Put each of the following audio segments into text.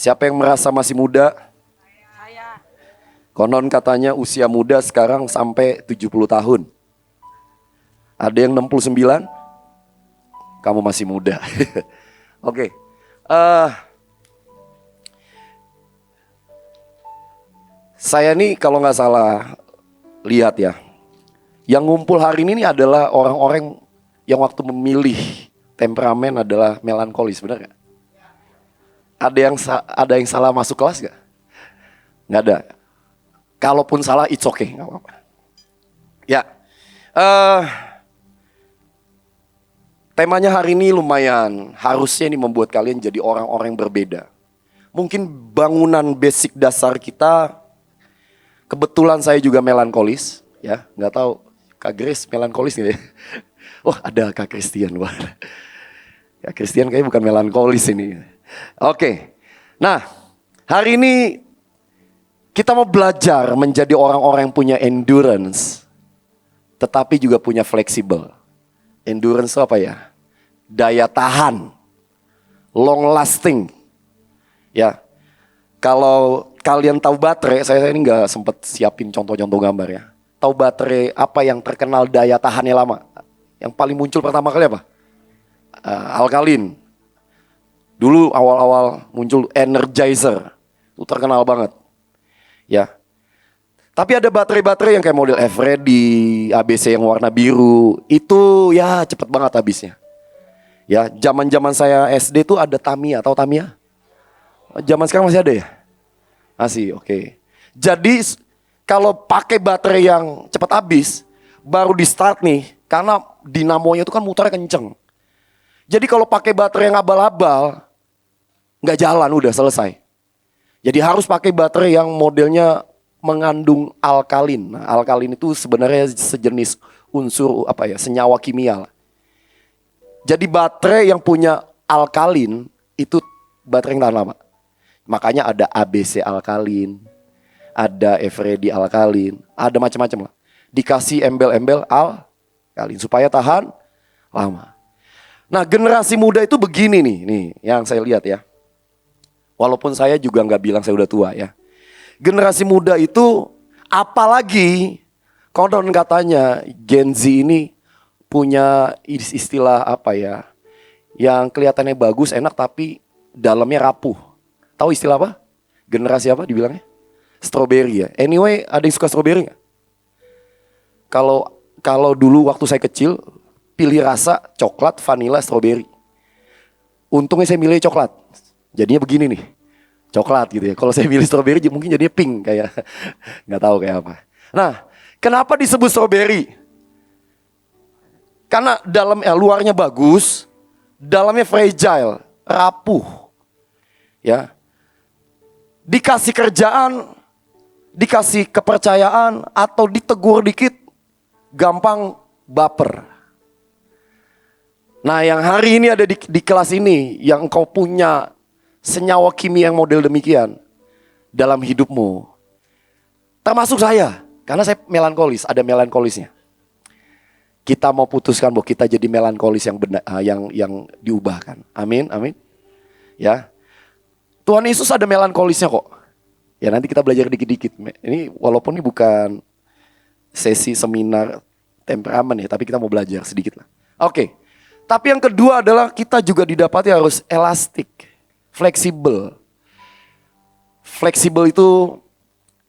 Siapa yang merasa masih muda? Saya. Konon katanya usia muda sekarang sampai 70 tahun. Ada yang 69? Kamu masih muda. Oke. Saya nih kalau nggak salah lihat ya, yang ngumpul hari ini nih adalah orang-orang yang waktu memilih temperamen adalah melankolis, benar nggak? Ada yang salah masuk kelas nggak? Nggak ada. Kalaupun salah, it's okay, nggak apa-apa. Ya, temanya hari ini lumayan, harusnya ini membuat kalian jadi orang-orang yang berbeda. Mungkin bangunan basic dasar kita, kebetulan saya juga melankolis, ya, nggak tahu Kak Grace melankolis nggak ya? Wah, ada Kak Christian, wah. Kak Christian kayaknya bukan melankolis ini. Oke, nah hari ini kita mau belajar menjadi orang-orang yang punya endurance, tetapi juga punya fleksibel. Endurance itu apa ya? Daya tahan, long lasting. Ya, kalau kalian tahu baterai, saya ini nggak sempat siapin contoh-contoh gambar ya. Tahu baterai apa yang terkenal daya tahannya lama? Yang paling muncul pertama kali apa? Alkalin. Dulu awal-awal muncul Energizer, itu terkenal banget. Ya. Tapi ada baterai-baterai yang kayak model Eveready, ABC yang warna biru, itu ya cepet banget habisnya. Ya, zaman-zaman saya SD tuh ada Tamiya, tahu Tamiya? Zaman sekarang masih ada ya? Masih, oke. Jadi kalau pakai baterai yang cepat habis, baru di start nih, karena dinamonya itu kan mutarnya kenceng. Jadi kalau pakai baterai yang abal-abal, nggak jalan, udah selesai. Jadi harus pakai baterai yang modelnya mengandung alkalin. Nah, alkalin itu sebenarnya sejenis unsur apa ya, senyawa kimia. Jadi baterai yang punya alkalin itu baterai yang tahan lama. Makanya ada ABC alkalin, ada Eveready alkalin, ada macam-macam lah. Dikasih embel-embel alkalin supaya tahan lama. Nah, generasi muda itu begini nih yang saya lihat ya. Walaupun saya juga nggak bilang saya udah tua ya. Generasi muda itu apalagi konon katanya Gen Z ini punya istilah apa ya, yang kelihatannya bagus enak tapi dalamnya rapuh. Tahu istilah apa? Generasi apa dibilangnya? Strawberry ya. Anyway, ada yang suka strawberry nggak? Kalau dulu waktu saya kecil pilih rasa coklat, vanilla, strawberry. Untungnya saya milih coklat. Jadinya begini nih, coklat gitu ya. Kalau saya milih strawberry mungkin jadinya pink kayak nggak tahu kayak apa. Nah, kenapa disebut strawberry? Karena luarnya bagus, dalamnya fragile, rapuh. Ya. Dikasih kerjaan, dikasih kepercayaan atau ditegur dikit, gampang baper. Nah, yang hari ini ada di kelas ini, yang engkau punya senyawa kimia yang model demikian dalam hidupmu. Termasuk saya, karena saya melankolis, ada melankolisnya. Kita mau putuskan bahwa kita jadi melankolis yang benar, yang diubahkan. Amin, amin. Ya. Tuhan Yesus ada melankolisnya kok. Ya, nanti kita belajar dikit-dikit. Ini walaupun ini bukan sesi seminar temperamen ya, tapi kita mau belajar sedikit lah. Oke. Tapi yang kedua adalah kita juga didapati harus elastik. Fleksibel. Fleksibel itu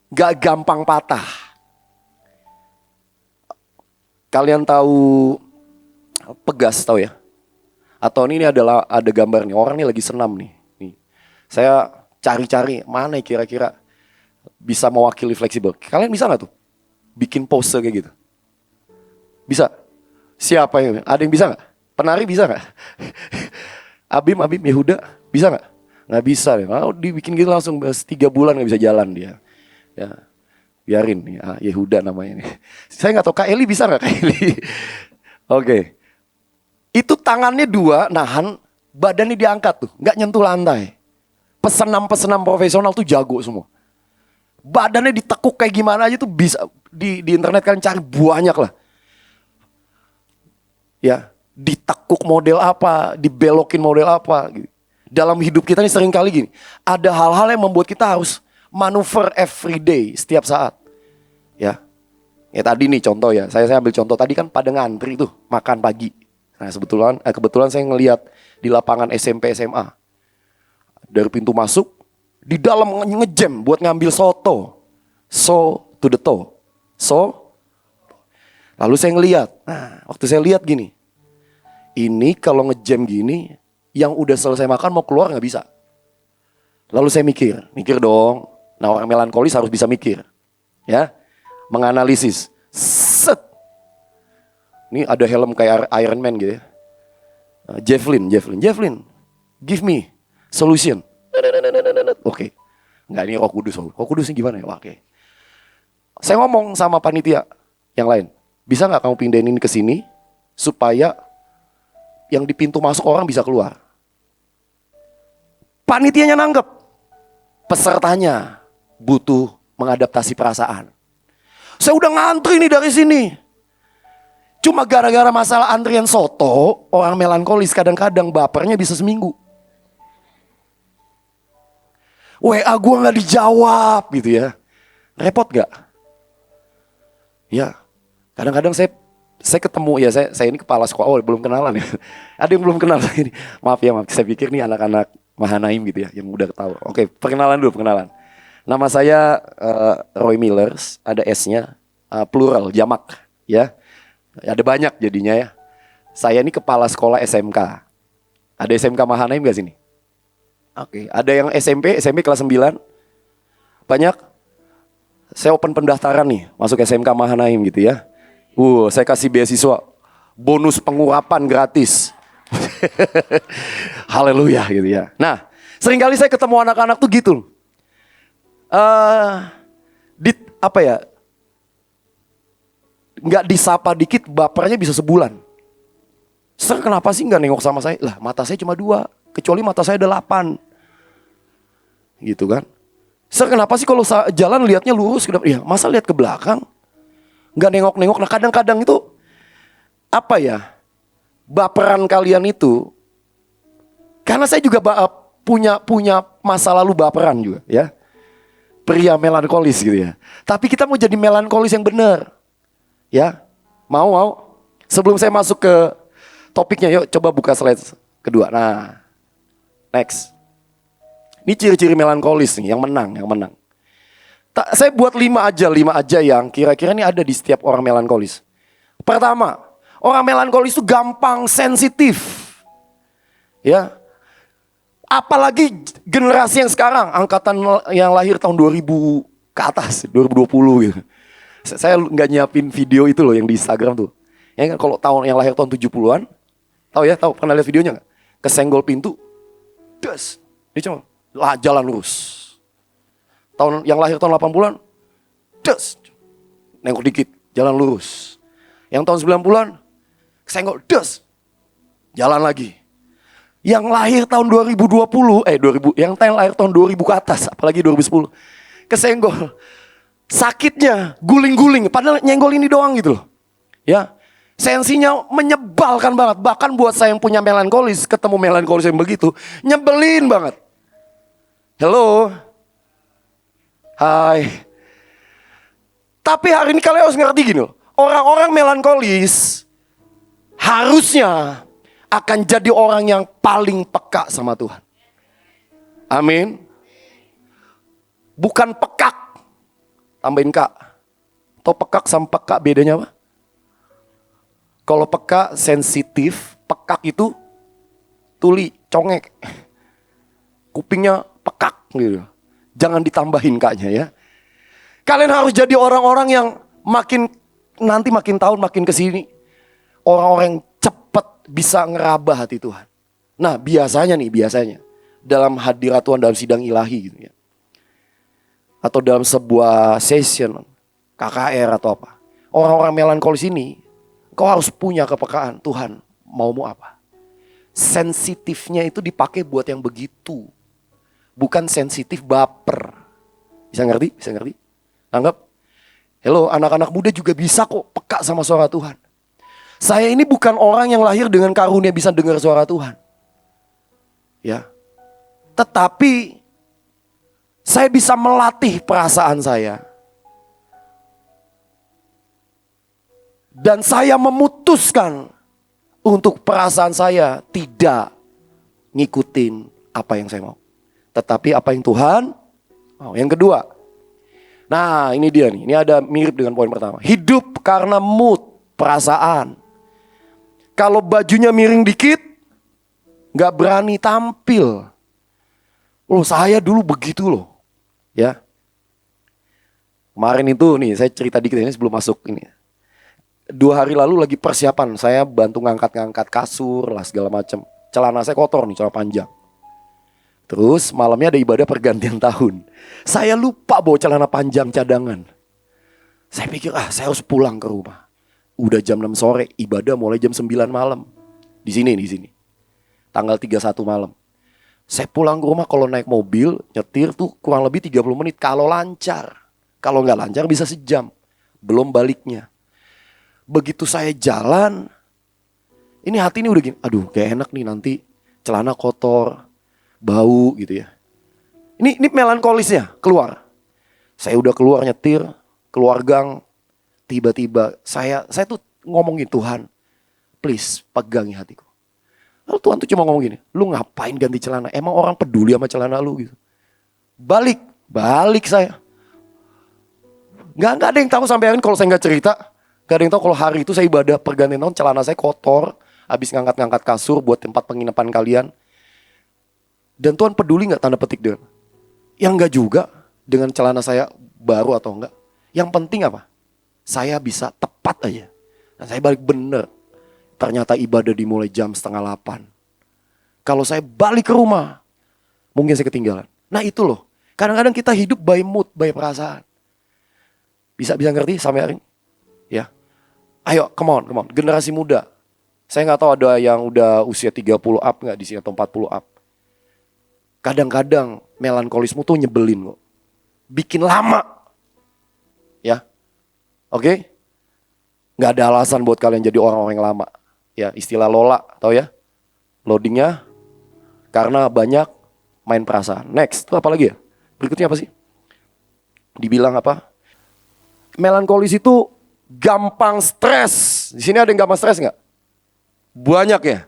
gak gampang patah. Kalian tahu pegas, tahu ya? Atau ini ada gambar nih, orang ini lagi senam nih. Saya cari-cari mana kira-kira bisa mewakili fleksibel. Kalian bisa gak tuh bikin pose kayak gitu? Bisa? Siapa yang? Ada yang bisa gak? Penari bisa gak? Abim, Yehuda bisa gak? Nggak bisa, dibikin gitu langsung 3 bulan nggak bisa jalan dia. Ya, biarin ya, Yehuda namanya nih. Saya nggak tahu Kak Eli bisa nggak Kak Eli? Oke, itu tangannya 2 nahan, badannya diangkat tuh, nggak nyentuh lantai. Pesenam profesional tuh jago semua. Badannya ditekuk kayak gimana aja tuh bisa di internet kalian cari banyak lah. Ya, ditekuk model apa, dibelokin model apa gitu. Dalam hidup kita ini sering kali gini. Ada hal-hal yang membuat kita harus manuver every day, setiap saat. Ya. Ya tadi nih contoh ya. Saya ambil contoh tadi kan pada ngantri tuh makan pagi. Nah kebetulan saya ngelihat di lapangan SMP SMA. Dari pintu masuk, di dalam ngejam buat ngambil soto. So to the toe. Lalu saya ngelihat. Nah waktu saya lihat gini. Ini kalau ngejam gini, yang udah selesai makan mau keluar gak bisa. Lalu saya mikir dong. Nah orang melankolis harus bisa mikir. Ya, menganalisis. Set. Ini ada helm kayak Iron Man gitu ya. Javelin. Give me solution. Oke. Enggak, ini Roh Kudus. Roh Kudus ini gimana ya? Oke. Saya ngomong sama panitia yang lain. Bisa gak kamu pindahin ini ke sini supaya yang di pintu masuk orang bisa keluar. Panitianya nanggep. Pesertanya butuh mengadaptasi perasaan. Saya udah ngantri nih dari sini. Cuma gara-gara masalah antrian soto, orang melankolis kadang-kadang bapernya bisa seminggu. WA gue gak dijawab gitu ya. Repot gak? Ya, kadang-kadang saya ketemu ya, saya ini kepala sekolah. Oh belum kenalan ya. Ada yang belum kenal ini. Maaf ya, saya pikir nih anak-anak Mahanaim gitu ya yang udah tahu. Oke, perkenalan. Nama saya Roy Millers, ada S-nya, plural, jamak ya. Ada banyak jadinya ya. Saya ini kepala sekolah SMK. Ada SMK Mahanaim gak sini? Oke, ada yang SMP kelas 9. Banyak. Saya open pendaftaran nih masuk SMK Mahanaim gitu ya. Saya kasih beasiswa, bonus pengurapan gratis. Haleluya gitu ya. Nah, seringkali saya ketemu anak-anak tuh gitu. Nggak disapa dikit, bapernya bisa sebulan. Kenapa sih nggak nengok sama saya? Lah, mata saya cuma 2, kecuali mata saya ada 8. Gitu kan? Kenapa sih kalau jalan lihatnya lurus? Ya, masa lihat ke belakang? Nggak nengok-nengok. Nah kadang-kadang itu apa ya, baperan kalian itu, karena saya juga punya masa lalu baperan juga ya, pria melankolis gitu ya. Tapi kita mau jadi melankolis yang benar ya. Mau sebelum saya masuk ke topiknya, yuk coba buka slide kedua. Nah next, ini ciri-ciri melankolis nih yang menang. Saya buat 5 aja yang kira-kira ini ada di setiap orang melankolis. Pertama, orang melankolis itu gampang sensitif. Ya. Apalagi generasi yang sekarang, angkatan yang lahir tahun 2000 ke atas, 2020 gitu. Saya nggak nyiapin video itu loh yang di Instagram tuh. Ya kan kalau yang lahir tahun 70-an, tahu pernah lihat videonya nggak? Kesenggol pintu, das. Dia cuma jalan lurus. Yang lahir tahun 80-an, des, nengok dikit, jalan lurus. Yang tahun 90-an, kesenggol, des, jalan lagi. Yang lahir tahun 2020, yang lahir tahun 2000 ke atas, apalagi 2010, kesenggol, sakitnya guling-guling, padahal nyenggol ini doang gitu loh. Ya, sensinya menyebalkan banget. Bahkan buat saya yang punya melankolis, ketemu melankolis yang begitu, nyebelin banget. Hello. Hai. Tapi hari ini kalian harus ngerti gini loh. Orang-orang melankolis harusnya akan jadi orang yang paling peka sama Tuhan. Amin. Bukan pekak. Tambahin kak. Atau pekak sama peka bedanya apa? Kalau peka sensitif, pekak itu tuli, congek. Kupingnya pekak gitu. Jangan ditambahin kaknya ya. Kalian harus jadi orang-orang yang makin tahun makin kesini, orang-orang yang cepat bisa ngeraba hati Tuhan. Nah biasanya dalam hadirat Tuhan dalam sidang ilahi gitu ya, atau dalam sebuah session KKR atau apa, orang-orang melankolis ini, kau harus punya kepekaan. Tuhan maumu apa? Sensitifnya itu dipakai buat yang begitu. Bukan sensitif baper. Bisa ngerti? Anggap. Hello, anak-anak muda juga bisa kok peka sama suara Tuhan. Saya ini bukan orang yang lahir dengan karunia bisa dengar suara Tuhan. Ya. Tetapi saya bisa melatih perasaan saya. Dan saya memutuskan untuk perasaan saya tidak ngikutin apa yang saya mau. Tetapi apa yang Tuhan mau. Yang kedua. Nah ini dia nih. Ini ada mirip dengan poin pertama. Hidup karena mood, perasaan. Kalau bajunya miring dikit, gak berani tampil. Loh saya dulu begitu loh. Ya. Kemarin itu nih saya cerita dikit ini sebelum masuk ini. 2 hari lalu lagi persiapan, saya bantu ngangkat-ngangkat kasur lah segala macam. Celana saya kotor nih, celana panjang. Terus malamnya ada ibadah pergantian tahun. Saya lupa bawa celana panjang cadangan. Saya pikir saya harus pulang ke rumah. Udah jam 6 sore, ibadah mulai jam 9 malam. Di sini. Tanggal 31 malam. Saya pulang ke rumah kalau naik mobil, nyetir tuh kurang lebih 30 menit kalau lancar. Kalau nggak lancar bisa sejam. Belum baliknya. Begitu saya jalan, ini hati ini udah gini, aduh kayak enak nih nanti celana kotor, bau gitu ya. Ini melankolisnya keluar. Saya udah keluar nyetir, keluar gang, tiba-tiba saya tuh ngomongin Tuhan, please pegangi hatiku. Lalu Tuhan tuh cuma ngomong gini, lu ngapain ganti celana? Emang orang peduli sama celana lu gitu? Balik saya. Gak ada yang tahu sampai akhirnya kalau saya gak cerita. Gak ada yang tahu kalau hari itu saya ibadah pergantian tahun, celana saya kotor. Habis ngangkat-ngangkat kasur buat tempat penginapan kalian. Dan Tuhan peduli gak tanda petik dengan? Yang gak juga dengan celana saya baru atau enggak. Yang penting apa? Saya bisa tepat aja. Dan saya balik bener. Ternyata ibadah dimulai jam 7:30. Kalau saya balik ke rumah, mungkin saya ketinggalan. Nah itu loh. Kadang-kadang kita hidup by mood, by perasaan. Bisa ngerti sampai hari ini? Ya. Ayo, come on. Generasi muda. Saya gak tahu ada yang udah usia 30 up gak di sini atau 40 up. Kadang-kadang melankolismu tuh nyebelin kok. Bikin lama. Ya. Oke? Gak ada alasan buat kalian jadi orang-orang yang lama. Ya, istilah Lola, tahu ya? Loadingnya karena banyak main perasaan. Next, itu apa lagi ya? Berikutnya apa sih? Dibilang apa? Melankolis itu gampang stres. Di sini ada yang gampang stres nggak? Banyak ya.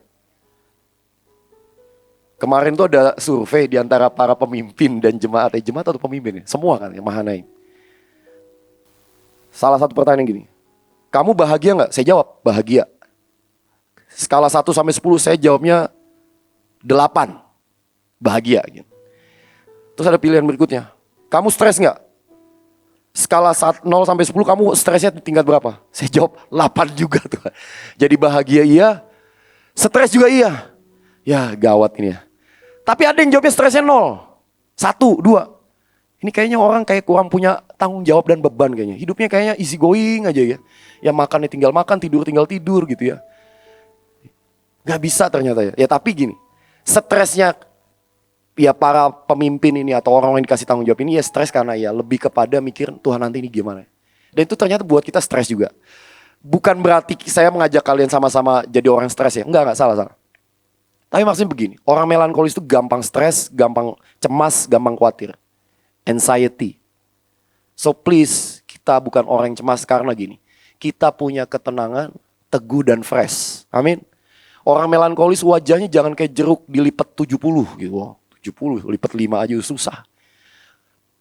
Kemarin tuh ada survei di antara para pemimpin dan jemaat. Jemaat atau pemimpin ya? Semua kan yang Mahanaim. Salah satu pertanyaan gini. Kamu bahagia nggak? Saya jawab bahagia. Skala 1 sampai 10 saya jawabnya 8. Bahagia gitu. Terus ada pilihan berikutnya. Kamu stres nggak? Skala 0 sampai 10 kamu stresnya tingkat berapa? Saya jawab 8 juga tuh. Jadi bahagia iya, stres juga iya. Ya gawat ini ya. Tapi ada yang jawabnya stresnya 0. 1, 2. Ini kayaknya orang kayak kurang punya tanggung jawab dan beban kayaknya. Hidupnya kayaknya easy going aja ya. Ya makannya tinggal makan, tinggal tidur gitu ya. Gak bisa ternyata ya. Ya tapi gini, stresnya ya para pemimpin ini atau orang yang dikasih tanggung jawab ini ya stres karena ya lebih kepada mikir Tuhan nanti ini gimana. Dan itu ternyata buat kita stres juga. Bukan berarti saya mengajak kalian sama-sama jadi orang stres ya. Enggak salah. Tapi maksudnya begini, orang melankolis itu gampang stres, gampang cemas, gampang khawatir. Anxiety. So please, kita bukan orang yang cemas karena gini. Kita punya ketenangan, teguh dan fresh. Amin. Orang melankolis wajahnya jangan kayak jeruk dilipat 70 gitu. 70, lipat 5 aja susah.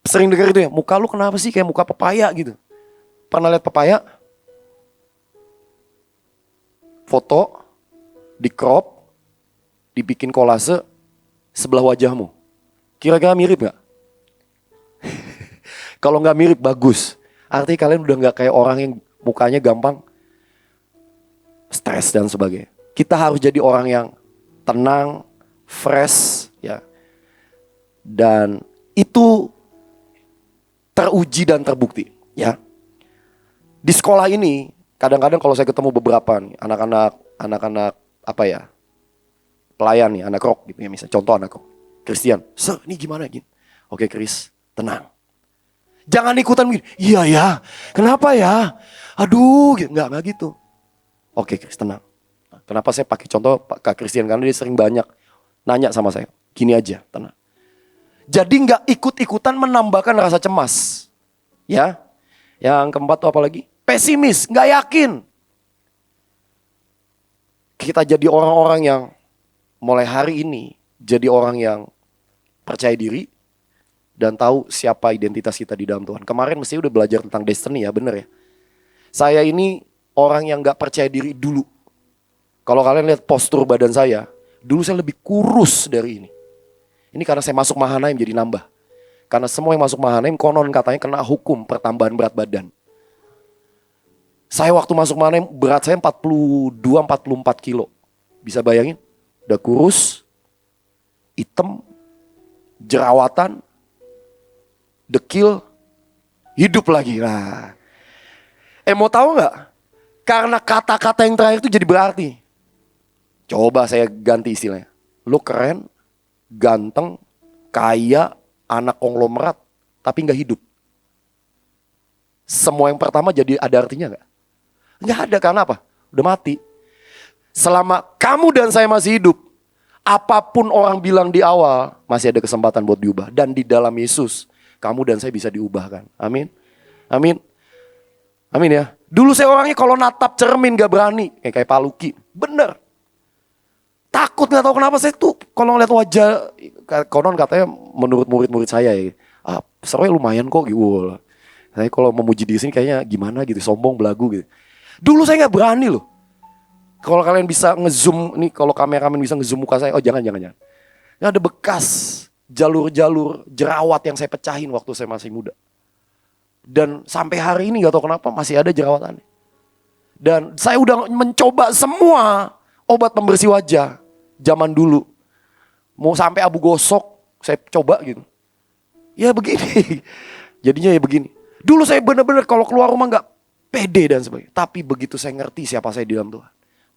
Sering dengar itu ya, muka lu kenapa sih kayak muka pepaya gitu. Pernah lihat pepaya? Foto, di crop, dibikin kolase sebelah wajahmu. Kira-kira mirip gak? Kalau gak mirip bagus. Artinya kalian udah gak kayak orang yang mukanya gampang stres dan sebagainya. Kita harus jadi orang yang tenang, fresh ya. Dan itu teruji dan terbukti ya. Di sekolah ini kadang-kadang kalau saya ketemu beberapa nih anak-anak apa ya, pelayan nih, anak rock gitu ya, misalnya contoh anak rock Christian, "Sir, ini gimana gini?" "Oke Chris, tenang. Jangan ikutan begini." "Iya ya, kenapa ya? Aduh," gitu. Enggak gitu. "Oke Chris, tenang." Kenapa saya pakai contoh Kak Christian? Karena dia sering banyak nanya sama saya. Gini aja, tenang. Jadi nggak ikut-ikutan menambahkan rasa cemas. Ya. Yang keempat tuh apa lagi? Pesimis, nggak yakin. Kita jadi orang-orang yang mulai hari ini jadi orang yang percaya diri dan tahu siapa identitas kita di dalam Tuhan. Kemarin mesti udah belajar tentang destiny ya, bener ya. Saya ini orang yang nggak percaya diri dulu. Kalau kalian lihat postur badan saya, dulu saya lebih kurus dari ini. Ini karena saya masuk Mahanaim jadi nambah. Karena semua yang masuk Mahanaim konon katanya kena hukum pertambahan berat badan. Saya waktu masuk Mahanaim berat saya 42-44 kilo. Bisa bayangin? Udah kurus, hitam, jerawatan, dekil, hidup lagi. Nah, mau tahu nggak? Karena kata-kata yang terakhir itu jadi berarti. Coba saya ganti istilahnya. Lu keren, ganteng, kaya, anak konglomerat, tapi nggak hidup. Semua yang pertama jadi ada artinya nggak? Nggak ada, karena apa? Udah mati. Selama kamu dan saya masih hidup, apapun orang bilang di awal, masih ada kesempatan buat diubah. Dan di dalam Yesus, kamu dan saya bisa diubahkan. Amin. Amin. Amin ya. Dulu saya orangnya kalau natap cermin gak berani. Kayak Pak Luki. Bener. Takut, gak tahu kenapa saya tuh kalau ngeliat wajah, konon katanya menurut murid-murid saya ya, serunya lumayan kok gitu. Saya kalau memuji di sini kayaknya gimana gitu, sombong, belagu gitu. Dulu saya gak berani loh. Kalau kalian bisa ngezoom, nih kalau kameramen bisa ngezoom muka saya, oh jangan. Ini ada bekas jalur-jalur jerawat yang saya pecahin waktu saya masih muda. Dan sampai hari ini gak tahu kenapa masih ada jerawatannya. Dan saya udah mencoba semua obat pembersih wajah zaman dulu. Mau sampai abu gosok saya coba gitu. Ya begini. Jadinya ya begini. Dulu saya benar-benar kalau keluar rumah gak pede dan sebagainya. Tapi begitu saya ngerti siapa saya di dalam Tuhan.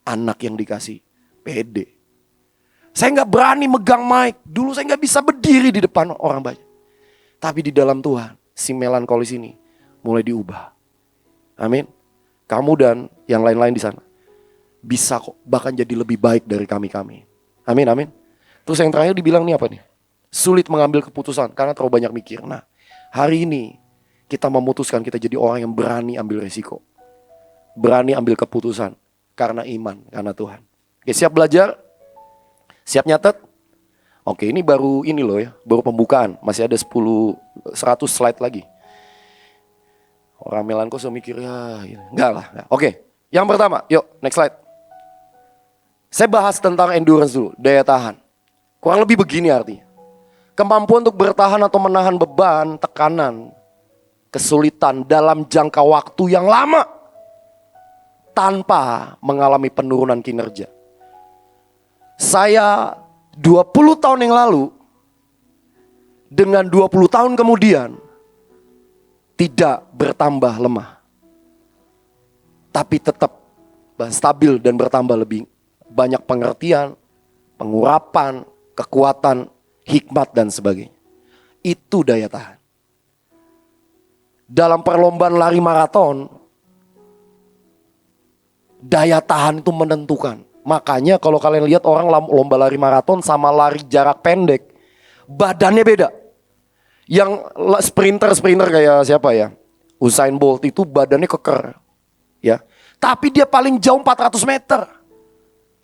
Anak yang dikasih pede. Saya gak berani megang mic. Dulu saya gak bisa berdiri di depan orang banyak. Tapi di dalam Tuhan, si melankolis ini mulai diubah. Amin. Kamu dan yang lain-lain di sana bisa kok bahkan jadi lebih baik dari kami. Amin, amin. Terus yang terakhir dibilang nih apa nih? Sulit mengambil keputusan karena terlalu banyak mikir. Nah, hari ini kita memutuskan kita jadi orang yang berani ambil resiko. Berani ambil keputusan karena iman, karena Tuhan. Oke, siap belajar? Siap nyatet? Oke, ini baru ini loh ya, baru pembukaan. Masih ada 100 slide lagi. Orang melankos mikir ya, enggak lah. Oke, yang pertama, yuk next slide. Saya bahas tentang endurance dulu, daya tahan. Kurang lebih begini artinya. Kemampuan untuk bertahan atau menahan beban, tekanan, kesulitan dalam jangka waktu yang lama tanpa mengalami penurunan kinerja. Saya 20 tahun yang lalu dengan 20 tahun kemudian tidak bertambah lemah. Tapi tetap stabil dan bertambah lebih banyak pengertian, pengurapan, kekuatan, hikmat dan sebagainya. Itu daya tahan. Dalam perlombaan lari maraton, daya tahan itu menentukan. Makanya kalau kalian lihat orang lomba lari maraton sama lari jarak pendek, badannya beda. Yang sprinter kayak siapa ya? Usain Bolt itu badannya keker. Ya. Tapi dia paling jauh 400 meter.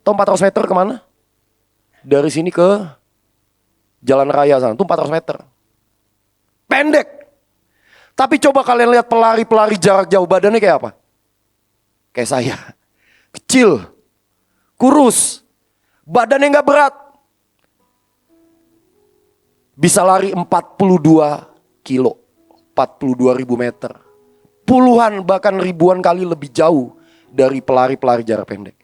Tahu 400 meter kemana? Dari sini ke jalan raya sana, itu 400 meter. Pendek. Tapi coba kalian lihat pelari-pelari jarak jauh, badannya kayak apa? Kayak saya. Kecil. Kurus. Badannya gak berat. Bisa lari 42 kilo. 42.000 meter. Puluhan bahkan ribuan kali lebih jauh dari pelari-pelari jarak pendek.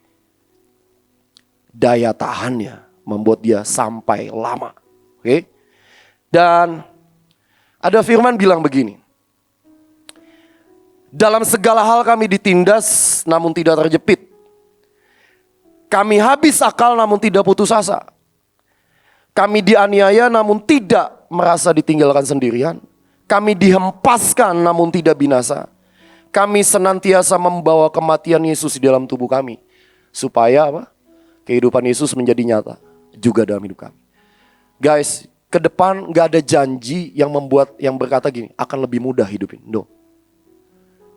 Daya tahannya membuat dia sampai lama. Oke? Dan ada firman bilang begini. Dalam segala hal kami ditindas namun tidak terjepit. Kami habis akal namun tidak putus asa. Kami dianiaya namun tidak merasa ditinggalkan sendirian. Kami dihempaskan namun tidak binasa. Kami senantiasa membawa kematian Yesus di dalam tubuh kami. Supaya apa? Kehidupan Yesus menjadi nyata juga dalam hidup kami. Guys, ke depan gak ada janji yang membuat, yang berkata gini, akan lebih mudah hidupin. No.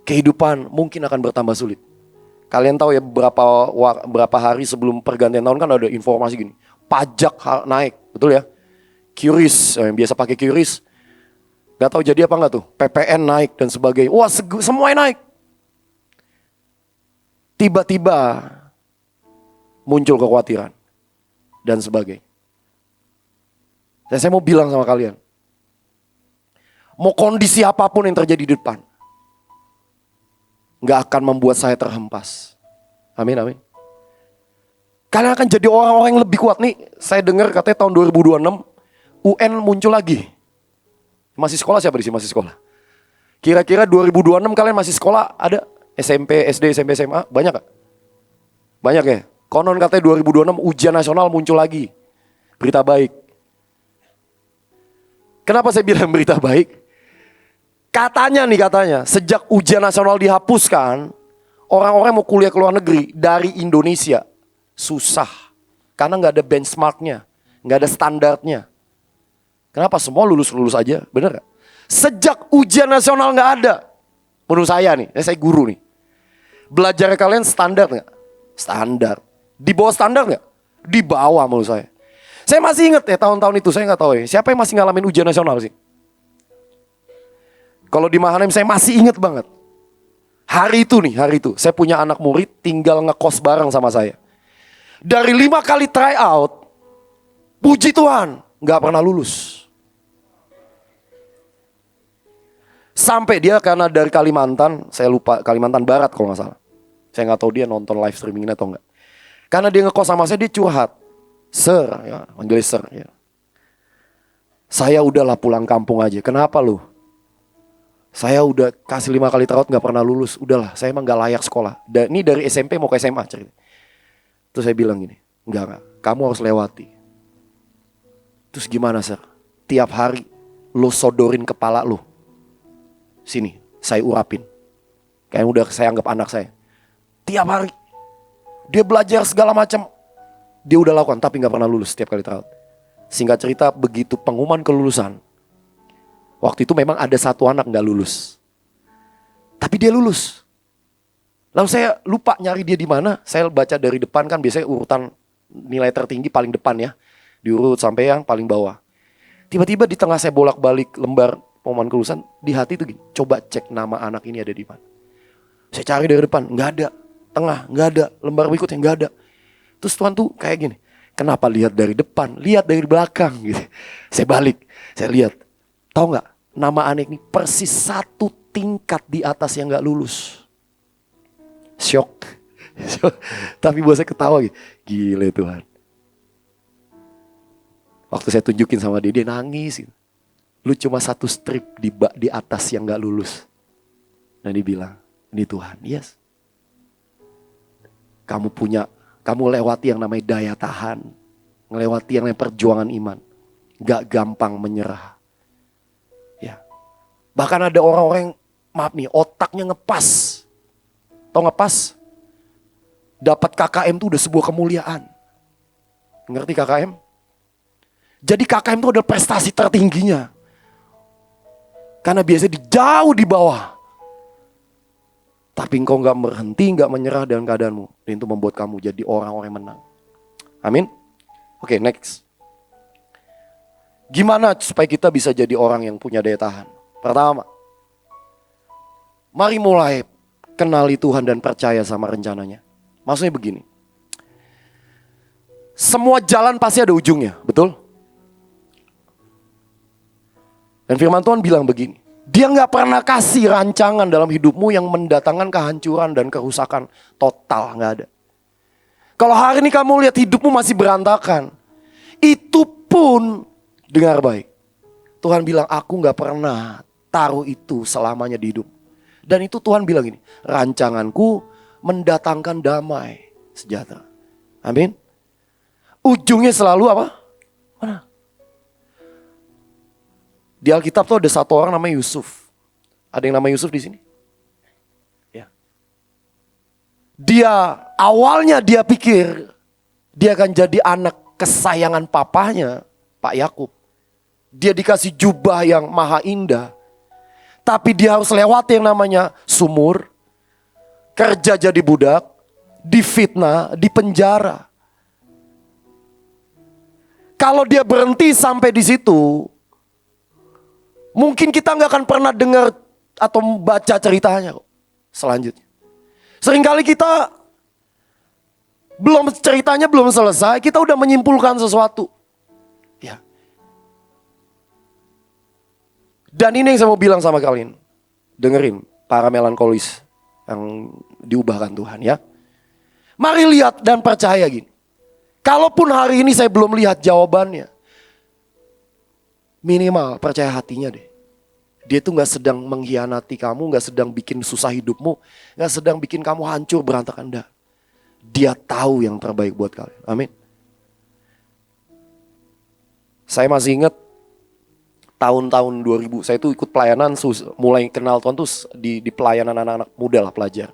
Kehidupan mungkin akan bertambah sulit. Kalian tahu ya berapa hari sebelum pergantian tahun kan ada informasi gini. Pajak naik, betul ya? QRIS, yang biasa pakai QRIS. Gak tahu jadi apa enggak tuh. PPN naik dan sebagainya. Wah semuanya naik. Tiba-tiba muncul kekhawatiran dan sebagainya. Dan saya mau bilang sama kalian, mau kondisi apapun yang terjadi di depan, gak akan membuat saya terhempas. Amin, amin. Kalian akan jadi orang-orang yang lebih kuat nih. Saya dengar katanya tahun 2026 UN muncul lagi. Masih sekolah siapa di sini masih sekolah? Kira-kira 2026 kalian masih sekolah ada? SMP, SD, SMP, SMA? Banyak gak? Banyak ya? Konon katanya 2026 ujian nasional muncul lagi. Berita baik. Kenapa saya bilang berita baik? Katanya sejak ujian nasional dihapuskan, orang-orang mau kuliah ke luar negeri dari Indonesia susah. Karena gak ada benchmarknya, gak ada standarnya. Kenapa? Semua lulus-lulus aja, bener gak? Sejak ujian nasional gak ada. Menurut saya nih, saya guru nih. Belajar kalian standar gak? Standar. Di bawah standar gak? Di bawah menurut saya. Saya masih ingat ya tahun-tahun itu, saya gak tahu ya. Siapa yang masih ngalamin ujian nasional sih? Kalau di Mahanaim saya masih ingat banget. Hari itu, saya punya anak murid tinggal ngekos bareng sama saya. Dari 5 kali try out, puji Tuhan, gak pernah lulus. Sampai dia karena dari Kalimantan, saya lupa Kalimantan Barat kalau gak salah. Saya gak tahu dia nonton live streaming atau enggak. Karena dia ngekos sama saya, dia curhat. Sir, ya, manggil sir. Ya. Saya udahlah pulang kampung aja. Kenapa lu? Saya udah kasih 5 kali try out gak pernah lulus. Udahlah, saya emang gak layak sekolah. Ini dari SMP mau ke SMA cerita. Terus saya bilang gini, enggak, kamu harus lewati. Terus gimana sir? Tiap hari lu sodorin kepala lu. Sini, saya urapin. Kayak udah saya anggap anak saya. Tiap hari. Dia belajar segala macam. Dia udah lakukan tapi gak pernah lulus setiap kali try. Singkat cerita begitu pengumuman kelulusan. Waktu itu memang ada satu anak gak lulus. Tapi dia lulus. Lalu saya lupa nyari dia di mana. Saya baca dari depan kan biasanya urutan nilai tertinggi paling depan ya. Diurut sampai yang paling bawah. Tiba-tiba di tengah saya bolak-balik lembar pengumuman kelulusan. Di hati itu gini, coba cek nama anak ini ada di mana. Saya cari dari depan, gak ada. Tengah, gak ada. Lembar berikutnya gak ada. Terus Tuhan tuh kayak gini, kenapa lihat dari depan, lihat dari belakang gitu. Saya balik, saya lihat. Tahu gak, nama anak ini persis 1 tingkat di atas yang gak lulus. Shock. Tapi buat saya ketawa gitu. Gile Tuhan. Waktu saya tunjukin sama dia nangis gitu. Lu cuma 1 strip di atas yang gak lulus. Dan dia bilang, ini Tuhan, yes. Kamu lewati yang namanya daya tahan. Ngelewati yang namanya perjuangan iman. Gak gampang menyerah. Ya. Bahkan ada orang-orang yang, maaf nih, otaknya ngepas. Tau ngepas? Dapat KKM itu udah sebuah kemuliaan. Ngerti KKM? Jadi KKM itu adalah prestasi tertingginya. Karena biasanya jauh di bawah. Tapi engkau gak berhenti, gak menyerah dengan keadaanmu. Dan itu membuat kamu jadi orang-orang yang menang. Amin. Oke, next. Gimana supaya kita bisa jadi orang yang punya daya tahan? Pertama, mari mulai kenali Tuhan dan percaya sama rencananya. Maksudnya begini. Semua jalan pasti ada ujungnya, betul? Dan firman Tuhan bilang begini. Dia gak pernah kasih rancangan dalam hidupmu yang mendatangkan kehancuran dan kerusakan total, gak ada. Kalau hari ini kamu lihat hidupmu masih berantakan, itu pun dengar baik. Tuhan bilang aku gak pernah taruh itu selamanya di hidup. Dan itu Tuhan bilang gini, rancanganku mendatangkan damai sejahtera. Amin. Ujungnya selalu apa? Mana? Di Alkitab tuh ada satu orang namanya Yusuf. Ada yang namanya Yusuf di sini? Ya. Awalnya dia pikir dia akan jadi anak kesayangan papahnya, Pak Yakub. Dia dikasih jubah yang maha indah. Tapi dia harus lewati yang namanya sumur. Kerja jadi budak. Difitnah, dipenjara. Kalau dia berhenti sampai di situ, mungkin kita gak akan pernah dengar atau baca ceritanya kok selanjutnya. Seringkali kita ceritanya belum selesai, kita udah menyimpulkan sesuatu. Ya. Dan ini yang saya mau bilang sama kalian. Dengerin para melankolis yang diubahkan Tuhan ya. Mari lihat dan percaya gini. Kalaupun hari ini saya belum lihat jawabannya, minimal percaya hatinya deh. Dia tuh gak sedang mengkhianati kamu, gak sedang bikin susah hidupmu, gak sedang bikin kamu hancur berantakan. Enggak. Dia tahu yang terbaik buat kalian. Amin. Saya masih ingat tahun-tahun 2000, saya tuh ikut pelayanan, mulai kenal Tuhan tuh di pelayanan anak-anak muda lah, pelajar.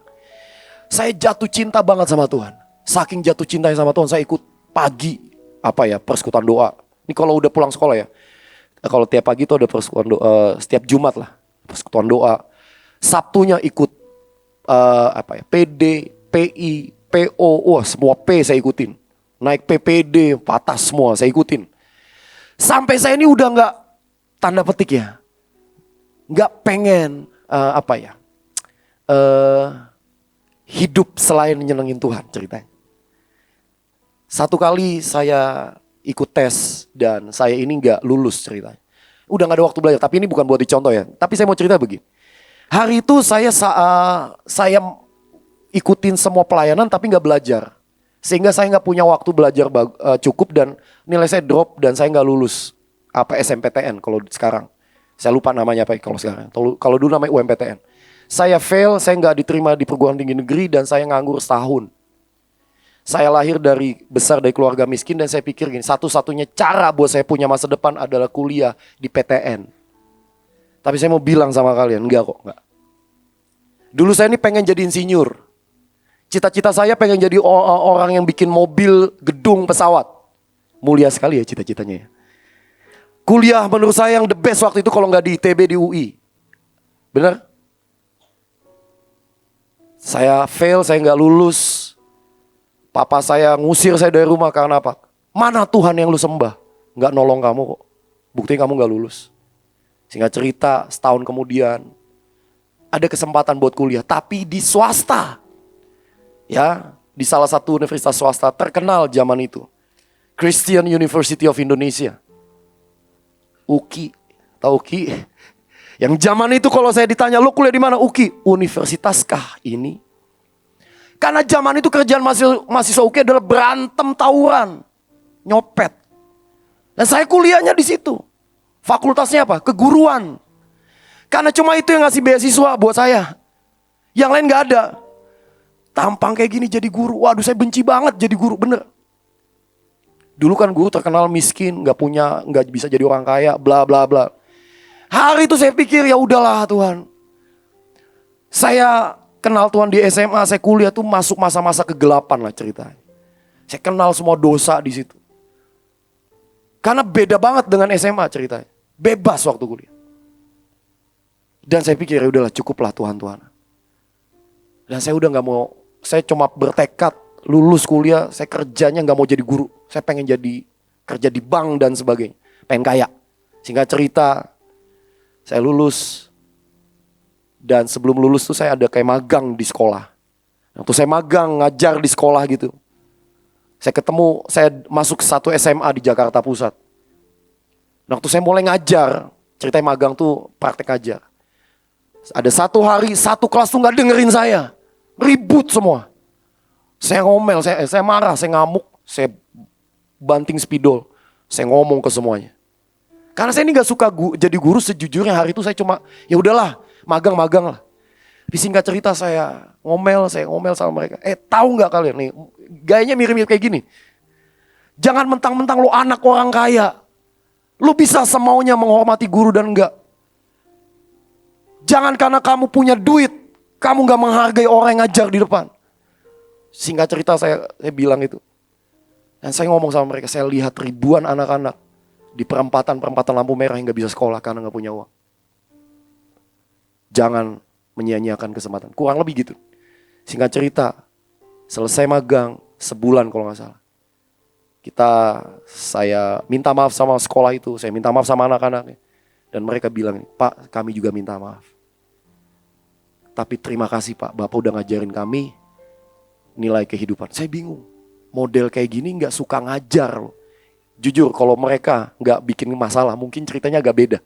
Saya jatuh cinta banget sama Tuhan. Saking jatuh cintanya sama Tuhan, saya ikut pagi persekutuan doa. Ini kalau udah pulang sekolah ya. Kalau tiap pagi itu ada persekutuan doa, setiap Jumat lah persekutuan doa. Sabtunya ikut PD, PI, PO, wah semua P saya ikutin. Naik PPD, patah semua saya ikutin. Sampai saya ini udah nggak, tanda petik ya, nggak pengen hidup selain nyenengin Tuhan ceritanya. Satu kali saya ikut tes dan saya ini nggak lulus ceritanya. Udah nggak ada waktu belajar, tapi ini bukan buat dicontoh ya. Tapi saya mau cerita begini. Hari itu saya ikutin semua pelayanan tapi nggak belajar. Sehingga saya nggak punya waktu belajar cukup dan nilai saya drop dan saya nggak lulus SMPTN kalau sekarang. Saya lupa namanya apa kalau sekarang. Kalau dulu namanya UMPTN. Saya fail, saya nggak diterima di perguruan tinggi negeri dan saya nganggur setahun. Saya besar dari keluarga miskin dan saya pikir gini, satu-satunya cara buat saya punya masa depan adalah kuliah di PTN. Tapi saya mau bilang sama kalian, enggak. Dulu saya ini pengen jadi insinyur. Cita-cita saya pengen jadi orang yang bikin mobil, gedung, pesawat. Mulia sekali ya cita-citanya ya. Kuliah menurut saya yang the best waktu itu kalau nggak di ITB, di UI. Benar? Saya fail, saya nggak lulus. Papa saya ngusir saya dari rumah karena apa? Mana Tuhan yang lu sembah? Nggak nolong kamu kok. Buktinya kamu nggak lulus. Singkat cerita, setahun kemudian ada kesempatan buat kuliah, tapi di swasta. Ya, di salah satu universitas swasta terkenal zaman itu. Christian University of Indonesia. UKI. Tahu UKI? Yang zaman itu kalau saya ditanya, lu kuliah di mana? UKI. Universitaskah ini? Karena zaman itu kerjaan mahasiswa UKI adalah berantem, tawuran, nyopet. Dan saya kuliahnya di situ. Fakultasnya apa? Keguruan. Karena cuma itu yang ngasih beasiswa buat saya. Yang lain gak ada. Tampang kayak gini jadi guru. Waduh, saya benci banget jadi guru, bener. Dulu kan guru terkenal miskin, gak bisa jadi orang kaya, bla bla bla. Hari itu saya pikir ya udahlah Tuhan. Saya kenal Tuhan di SMA, saya kuliah tuh masuk masa-masa kegelapan lah ceritanya. Saya kenal semua dosa di situ. Karena beda banget dengan SMA ceritanya. Bebas waktu kuliah. Dan saya pikir ya udahlah cukuplah Tuhan. Dan saya udah gak mau, saya cuma bertekad lulus kuliah, saya kerjanya gak mau jadi guru. Saya pengen kerja di bank dan sebagainya. Pengen kaya. Singkat cerita, saya lulus. Dan sebelum lulus tuh saya ada kayak magang di sekolah. Waktu saya magang ngajar di sekolah gitu. Saya masuk ke satu SMA di Jakarta Pusat. Waktu saya mulai ngajar, ceritanya magang tuh praktek ngajar. Ada satu hari, satu kelas tuh gak dengerin saya. Ribut semua. Saya ngomel, saya marah, saya ngamuk, saya banting spidol. Saya ngomong ke semuanya. Karena saya ini gak suka jadi guru, sejujurnya hari itu saya cuma, ya udahlah, magang lah. Di singkat cerita saya ngomel sama mereka. Tahu nggak kalian nih, gayanya mirip-mirip kayak gini. Jangan mentang-mentang lo anak orang kaya, lo bisa semaunya menghormati guru dan enggak. Jangan karena kamu punya duit, kamu nggak menghargai orang yang ngajar di depan. Singkat cerita saya bilang itu. Dan saya ngomong sama mereka, saya lihat ribuan anak-anak Di perempatan lampu merah yang gak bisa sekolah karena gak punya uang. Jangan menyia-nyiakan kesempatan. Kurang lebih gitu. Singkat cerita, selesai magang sebulan kalau gak salah. Saya minta maaf sama sekolah itu, saya minta maaf sama anak-anaknya. Dan mereka bilang, Pak, kami juga minta maaf. Tapi terima kasih Pak, Bapak udah ngajarin kami nilai kehidupan. Saya bingung, model kayak gini gak suka ngajar loh. Jujur kalau mereka gak bikin masalah, mungkin ceritanya agak beda.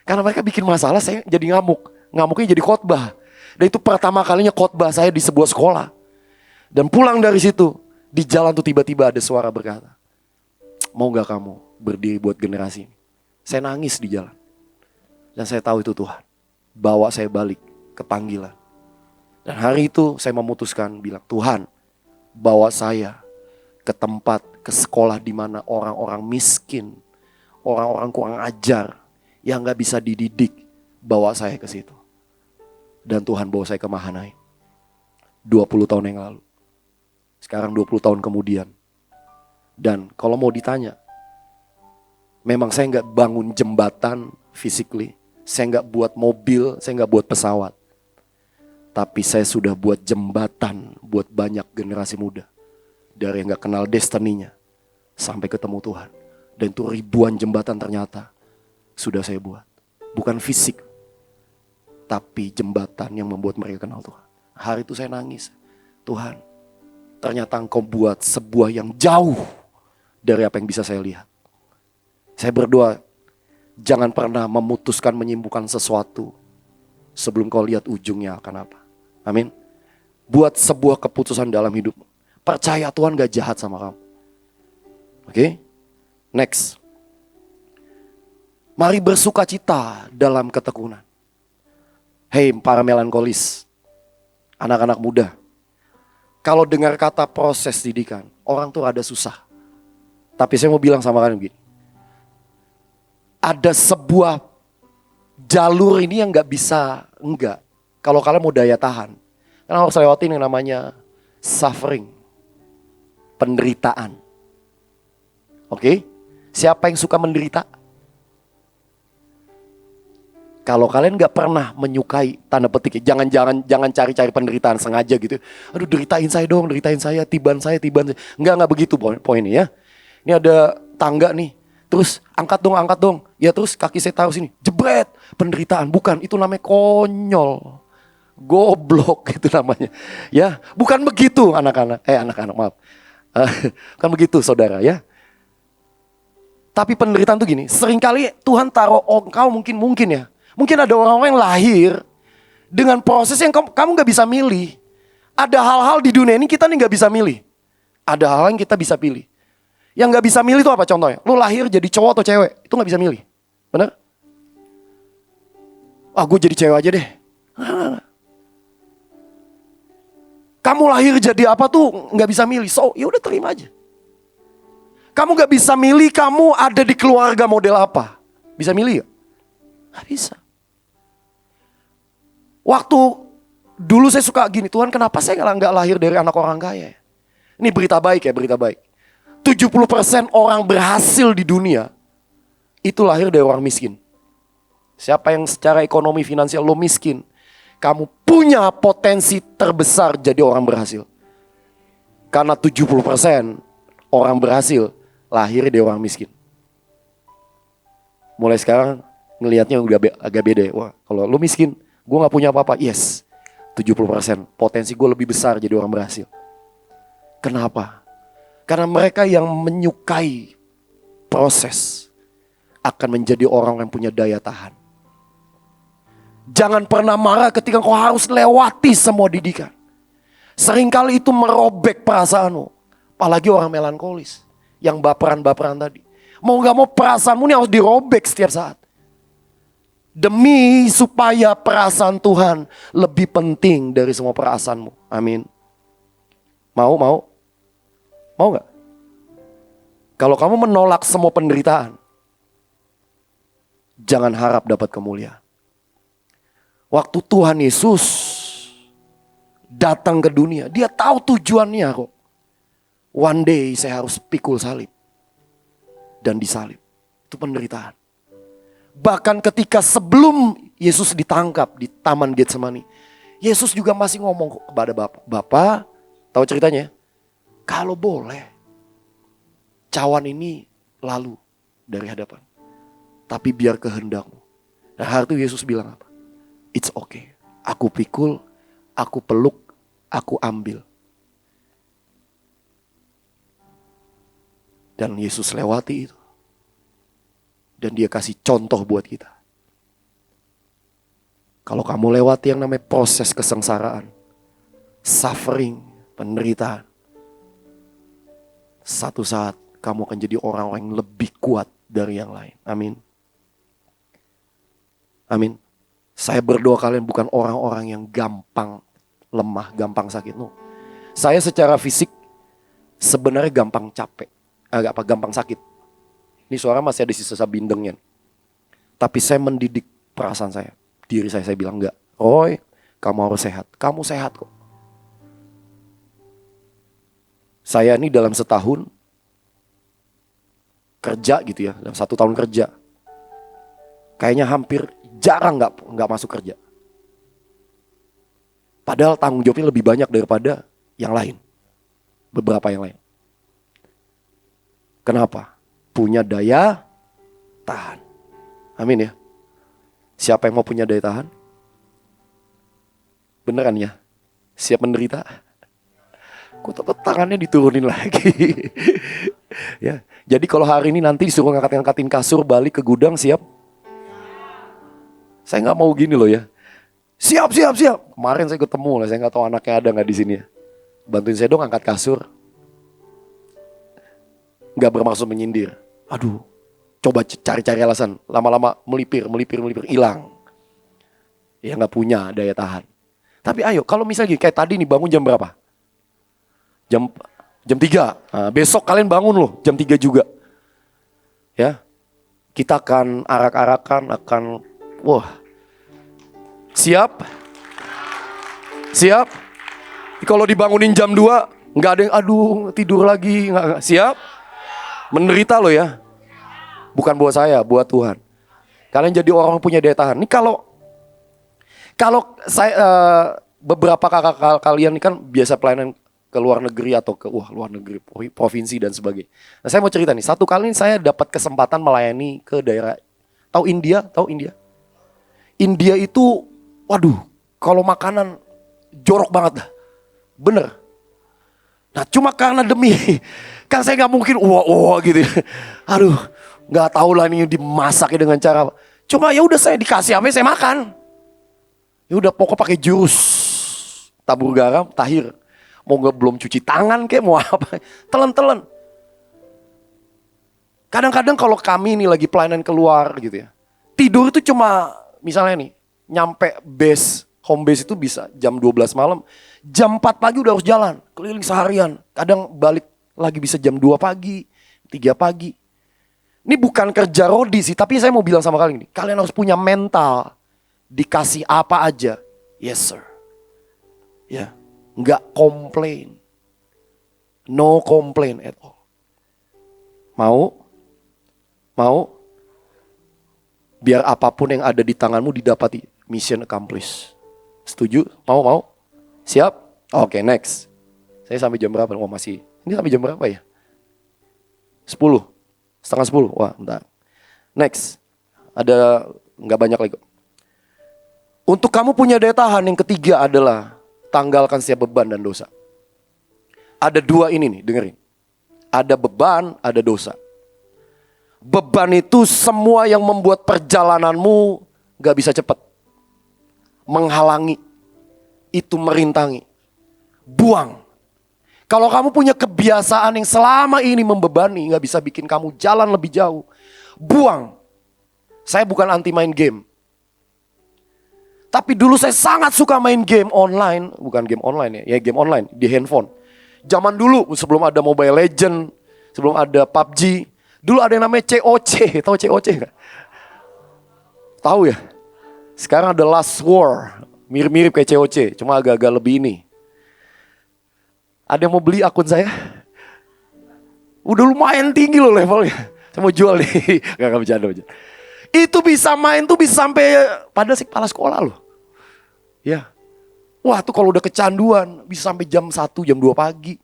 Karena mereka bikin masalah, saya jadi ngamuk. Ngamuknya jadi khotbah. Dan itu pertama kalinya khotbah saya di sebuah sekolah. Dan pulang dari situ, di jalan tuh tiba-tiba ada suara berkata, mau gak kamu berdiri buat generasi ini? Saya nangis di jalan. Dan saya tahu itu Tuhan bawa saya balik ke panggilan. Dan hari itu saya memutuskan bilang, Tuhan bawa saya ke tempat, ke sekolah di mana orang-orang miskin, orang-orang kurang ajar, yang gak bisa dididik, bawa saya ke situ. Dan Tuhan bawa saya ke Mahanaim 20 tahun yang lalu. Sekarang 20 tahun kemudian. Dan kalau mau ditanya, memang saya gak bangun jembatan physically, saya gak buat mobil, saya gak buat pesawat. Tapi saya sudah buat jembatan buat banyak generasi muda. Dari yang gak kenal destininya sampai ketemu Tuhan. Dan itu ribuan jembatan ternyata sudah saya buat. Bukan fisik, tapi jembatan yang membuat mereka kenal Tuhan. Hari itu saya nangis. Tuhan, ternyata Engkau buat sebuah yang jauh dari apa yang bisa saya lihat. Saya berdoa, jangan pernah memutuskan menyembuhkan sesuatu sebelum kau lihat ujungnya akan apa. Amin. Buat sebuah keputusan dalam hidup. Percaya Tuhan gak jahat sama kamu. Oke? Next. Mari bersukacita dalam ketekunan. Hei para melankolis, anak-anak muda. Kalau dengar kata proses didikan, orang tuh rada susah. Tapi saya mau bilang sama kalian begini. Ada sebuah jalur ini yang gak bisa enggak. Kalau kalian mau daya tahan, kalian harus lewatin yang namanya suffering, penderitaan. Oke? Siapa yang suka menderita? Kalau kalian gak pernah menyukai, tanda petik, jangan cari-cari penderitaan sengaja gitu. Aduh, deritain saya dong, deritain saya, tiban saya. Enggak begitu poinnya ya. Ini ada tangga nih. Terus angkat dong. Ya terus kaki saya taruh sini. Jebret, penderitaan. Bukan, itu namanya konyol. Goblok itu namanya. Ya, bukan begitu anak-anak. Maaf. Bukan begitu saudara ya. Tapi penderitaan tuh gini, seringkali Tuhan taruh engkau mungkin ya. Mungkin ada orang-orang yang lahir dengan proses yang kamu gak bisa milih. Ada hal-hal di dunia ini kita nih gak bisa milih. Ada hal yang kita bisa pilih. Yang gak bisa milih itu apa contohnya? Lu lahir jadi cowok atau cewek, itu gak bisa milih. Bener? Gue jadi cewek aja deh. Kamu lahir jadi apa tuh gak bisa milih. So ya udah terima aja. Kamu gak bisa milih kamu ada di keluarga model apa. Bisa milih gak? Gak bisa. Waktu dulu saya suka gini, Tuhan kenapa saya gak lahir dari anak orang kaya. Ini berita baik ya, berita baik. 70% orang berhasil di dunia itu lahir dari orang miskin. Siapa yang secara ekonomi finansial lo miskin, kamu punya potensi terbesar jadi orang berhasil. Karena 70% orang berhasil lahir dari orang miskin. Mulai sekarang ngelihatnya udah agak beda. Wah, kalau lo miskin, gue gak punya apa-apa. Yes, 70% potensi gue lebih besar jadi orang berhasil. Kenapa? Karena mereka yang menyukai proses akan menjadi orang yang punya daya tahan. Jangan pernah marah ketika kau harus lewati semua didikan. Seringkali itu merobek perasaanmu. Apalagi orang melankolis. Yang baperan-baperan tadi. Mau gak mau perasaanmu ini harus dirobek setiap saat. Demi supaya perasaan Tuhan lebih penting dari semua perasaanmu. Amin. Mau gak? Kalau kamu menolak semua penderitaan, jangan harap dapat kemuliaan. Waktu Tuhan Yesus datang ke dunia, dia tahu tujuannya kok. One day saya harus pikul salib dan disalib. Itu itu penderitaan. Bahkan ketika sebelum Yesus ditangkap di Taman Getsemani, Yesus juga masih ngomong kepada Bapa. Bapa, tahu ceritanya? Kalau boleh, cawan ini lalu dari hadapan. Tapi biar kehendakmu. Nah, hari itu Yesus bilang apa? It's okay. Aku pikul, aku peluk, aku ambil. Dan Yesus lewati itu. Dan dia kasih contoh buat kita. Kalau kamu lewati yang namanya proses kesengsaraan, suffering, penderitaan, satu saat kamu akan jadi orang yang lebih kuat dari yang lain. Amin. Amin. Saya berdoa kalian bukan orang-orang yang gampang lemah, gampang sakit. No. Saya secara fisik sebenarnya gampang capek, gampang sakit. Ini suara masih ada sisa bindengnya. Tapi saya mendidik perasaan saya. Diri saya bilang enggak. Roy, kamu harus sehat. Kamu sehat kok. Saya ini dalam setahun kerja gitu ya. Dalam 1 tahun kerja. Kayaknya hampir jarang nggak masuk kerja. Padahal tanggung jawabnya lebih banyak daripada yang lain. Beberapa yang lain. Kenapa? Punya daya tahan. Amin ya. Siapa yang mau punya daya tahan? Beneran ya? Siap menderita? Kok tepuk tangannya diturunin lagi? Ya. Jadi kalau hari ini nanti disuruh ngangkatin kasur balik ke gudang, siap? Saya nggak mau gini loh ya. Siap. Kemarin saya ketemu lah, saya nggak tahu anaknya ada nggak di sini ya. Bantuin saya dong angkat kasur. Nggak bermaksud menyindir. Aduh, coba cari-cari alasan. Lama-lama melipir, hilang. Ya nggak punya daya tahan. Tapi ayo, kalau misalnya kayak tadi nih bangun jam berapa? Jam 3. Nah, besok kalian bangun loh jam 3 juga. Ya, kita akan arak-arakan, wah. Siap? Kalau dibangunin jam 2, nggak ada yang aduh tidur lagi. Nggak. Siap? Menderita loh ya. Bukan buat saya, buat Tuhan. Kalian jadi orang punya daya tahan. Ini kalau saya beberapa kakak kalian ini kan biasa pelayanan ke luar negeri atau ke luar negeri, provinsi dan sebagainya. Nah, saya mau cerita nih, satu kali saya dapat kesempatan melayani ke daerah, tahu India? India itu, waduh, kalau makanan jorok banget dah, bener. Nah cuma karena demi, kan saya nggak mungkin wah gitu, aduh, nggak tahu lah ini dimasaknya dengan cara apa. Cuma ya udah saya dikasih apa saya makan. Ya udah pokok pakai jurus, tabur garam, tahir. Mau nggak belum cuci tangan kayak mau apa, telan. Kadang-kadang kalau kami ini lagi pelayanan keluar gitu ya, tidur itu cuma misalnya nih, nyampe home base itu bisa jam 12 malam, jam 4 pagi udah harus jalan, keliling seharian. Kadang balik lagi bisa jam 2 pagi, 3 pagi. Ini bukan kerja rodi sih, tapi saya mau bilang sama kalian ini, kalian harus punya mental, dikasih apa aja, yes sir. Ya, nggak komplain, no complain at all. Mau? Biar apapun yang ada di tanganmu didapati, mission accomplished. Setuju? Mau? Siap? Oke, next. Saya sampai jam berapa? Oh masih, ini sampai jam berapa ya? 10, setengah 10. Wah, bentar. Next, ada nggak banyak lagi. Untuk kamu punya daya tahan, yang ketiga adalah tanggalkan setiap beban dan dosa. Ada 2 ini nih, dengerin. Ada beban, ada dosa. Beban itu semua yang membuat perjalananmu gak bisa cepat. Menghalangi. Itu merintangi. Buang. Kalau kamu punya kebiasaan yang selama ini membebani, gak bisa bikin kamu jalan lebih jauh, buang. Saya bukan anti main game. Tapi dulu saya sangat suka main game online. Bukan game online ya game online di handphone. Zaman dulu sebelum ada Mobile Legend, sebelum ada PUBG, dulu ada yang namanya COC. Tahu COC gak? Tahu ya? Sekarang ada Last War. Mirip-mirip kayak COC, cuma agak-agak lebih ini. Ada yang mau beli akun saya? Udah lumayan tinggi loh levelnya. Saya mau jual nih. Gak bercanda. Itu bisa main tuh bisa sampai pada si kepala sekolah loh. Ya. Wah tuh kalau udah kecanduan bisa sampai jam 1, jam 2 pagi.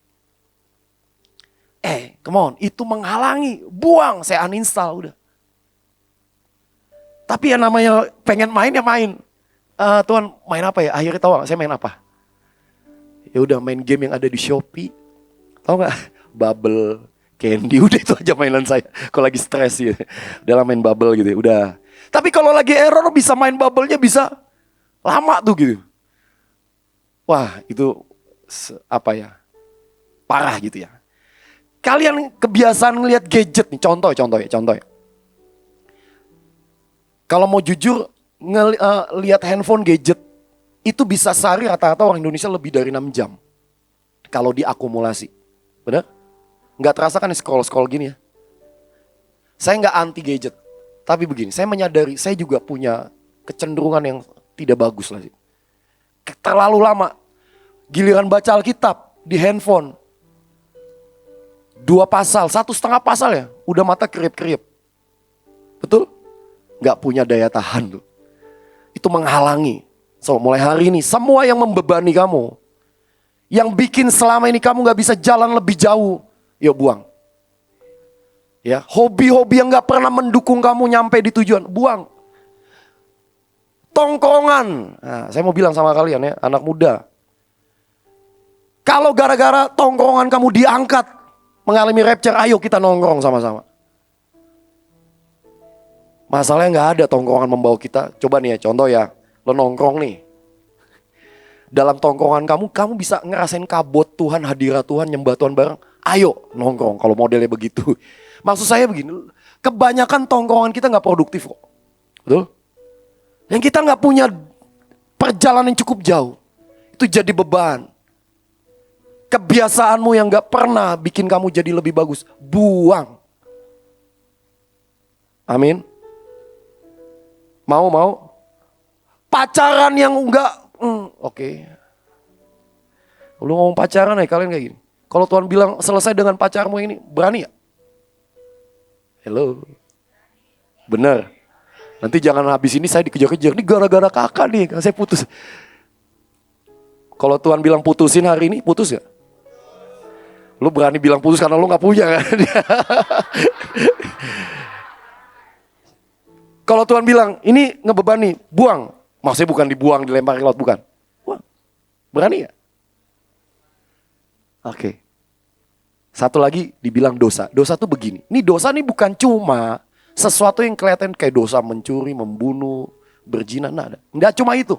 Come on, itu menghalangi. Buang, saya uninstall udah. Tapi yang namanya pengen main ya main. Tuhan main apa ya? Akhirnya tahu gak saya main apa? Ya udah main game yang ada di Shopee. Tahu gak? Bubble, Candy, udah itu aja mainan saya. Kalau lagi stres gitu. Udah lah main Bubble gitu ya, udah. Tapi kalau lagi error bisa main Bubble-nya bisa lama tuh gitu. Wah itu apa ya? Parah gitu ya. Kalian kebiasaan ngeliat gadget nih, contoh ya. Kalau mau jujur, lihat handphone gadget, itu bisa sehari rata-rata orang Indonesia lebih dari 6 jam. Kalau diakumulasi. Benar? Nggak terasa kan scroll-scroll gini ya. Saya nggak anti gadget. Tapi begini, saya menyadari saya juga punya kecenderungan yang tidak bagus lah sih. Terlalu lama. Giliran baca Alkitab di handphone. 2 pasal, 1,5 pasal ya. Udah mata kriip-kriip. Betul? Gak punya daya tahan tuh. Itu menghalangi. So mulai hari ini semua yang membebani kamu. Yang bikin selama ini kamu gak bisa jalan lebih jauh. Yuk buang. Ya, hobi-hobi yang gak pernah mendukung kamu nyampe di tujuan. Buang. Tongkrongan. Nah, saya mau bilang sama kalian ya, anak muda. Kalau gara-gara tongkrongan kamu diangkat. Mengalami rapture, ayo kita nongkrong sama-sama. Masalahnya gak ada tongkrongan membawa kita. Coba nih ya, contoh ya. Lo nongkrong nih. Dalam tongkrongan kamu bisa ngerasain kabut Tuhan, hadirat Tuhan, nyembah Tuhan bareng. Ayo nongkrong kalau modelnya begitu. Maksud saya begini, kebanyakan tongkrongan kita gak produktif kok. Betul? Yang kita gak punya perjalanan yang cukup jauh. Itu jadi beban. Kebiasaanmu yang gak pernah bikin kamu jadi lebih bagus. Buang. Amin. Mau? Pacaran yang enggak, oke. Lu ngomong pacaran ya kalian kayak gini. Kalau Tuhan bilang selesai dengan pacarmu ini, berani ya? Hello. Bener. Nanti jangan habis ini saya dikejar-kejar. Ini gara-gara kakak nih, saya putus. Kalau Tuhan bilang putusin hari ini, putus gak? Lu berani bilang putus karena lu gak punya kan? Kalau Tuhan bilang, ini ngebebani, buang. Maksudnya bukan dibuang, dilempar ke laut, bukan. Buang. Berani gak? Oke. Satu lagi dibilang dosa. Dosa tuh begini. Ini dosa nih bukan cuma sesuatu yang kelihatan kayak dosa mencuri, membunuh, berzina. Nah, enggak cuma itu.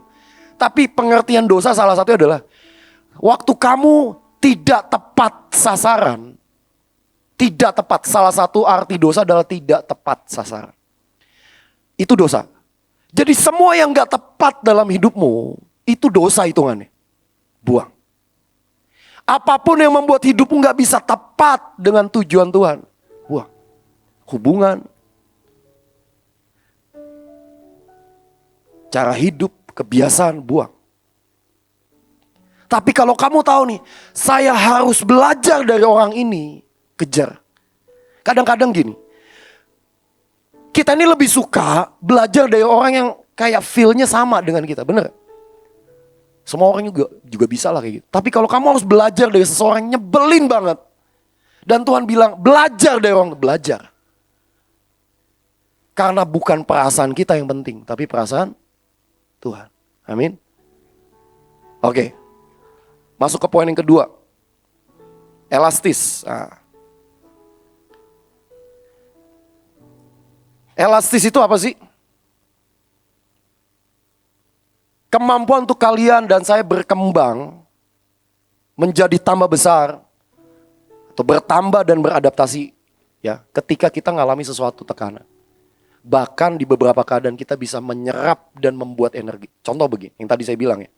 Tapi pengertian dosa salah satunya adalah waktu kamu tidak tepat sasaran. Tidak tepat. Salah satu arti dosa adalah tidak tepat sasaran. Itu dosa. Jadi semua yang gak tepat dalam hidupmu, itu dosa hitungannya. Buang. Apapun yang membuat hidupmu gak bisa tepat dengan tujuan Tuhan, buang. Hubungan, cara hidup, kebiasaan, buang. Tapi kalau kamu tahu nih, saya harus belajar dari orang ini, kejar. Kadang-kadang gini, kita ini lebih suka belajar dari orang yang kayak feel-nya sama dengan kita, bener? Semua orang juga bisa lah kayak gitu. Tapi kalau kamu harus belajar dari seseorang yang nyebelin banget. Dan Tuhan bilang, belajar dari orang, belajar. Karena bukan perasaan kita yang penting, tapi perasaan Tuhan. Amin. Oke. Masuk ke poin yang kedua. Elastis. Nah. Elastis itu apa sih? Kemampuan untuk kalian dan saya berkembang menjadi tambah besar atau bertambah dan beradaptasi ya ketika kita ngalami sesuatu tekanan. Bahkan di beberapa keadaan kita bisa menyerap dan membuat energi. Contoh begini, yang tadi saya bilang ya.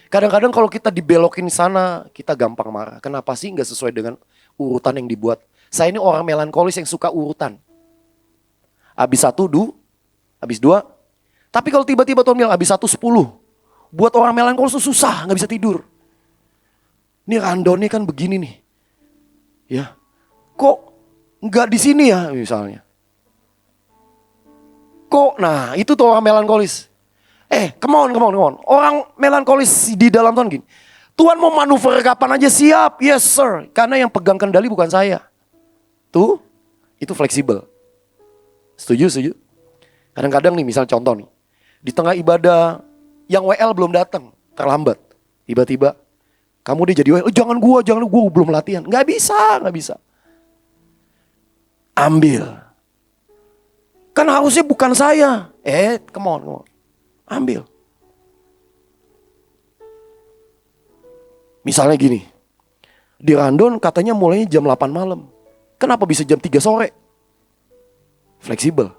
Kadang-kadang kalau kita dibelokin sana, kita gampang marah. Kenapa sih nggak sesuai dengan urutan yang dibuat? Saya ini orang melankolis yang suka urutan. Habis 1, habis 2. Tapi kalau tiba-tiba Tuhan bilang habis 1, 10. Buat orang melankolis itu susah, nggak bisa tidur. Ini rundownnya kan begini nih. Ya, kok nggak di sini ya misalnya. kok. Nah itu tuh orang melankolis. Come on. Orang melankolis di dalam Tuhan gini. Tuhan mau manuver kapan aja siap. Yes sir. Karena yang pegang kendali bukan saya. Tuh, itu fleksibel. Setuju? Kadang-kadang nih misal contoh nih. Di tengah ibadah, yang WL belum datang, terlambat. Tiba-tiba, kamu dia jadi WL, jangan gua belum latihan. Gak bisa. Ambil. Kan harusnya bukan saya. Come on. Ambil. Misalnya gini. Di Randon katanya mulainya jam 8 malam. Kenapa bisa jam 3 sore? Fleksibel.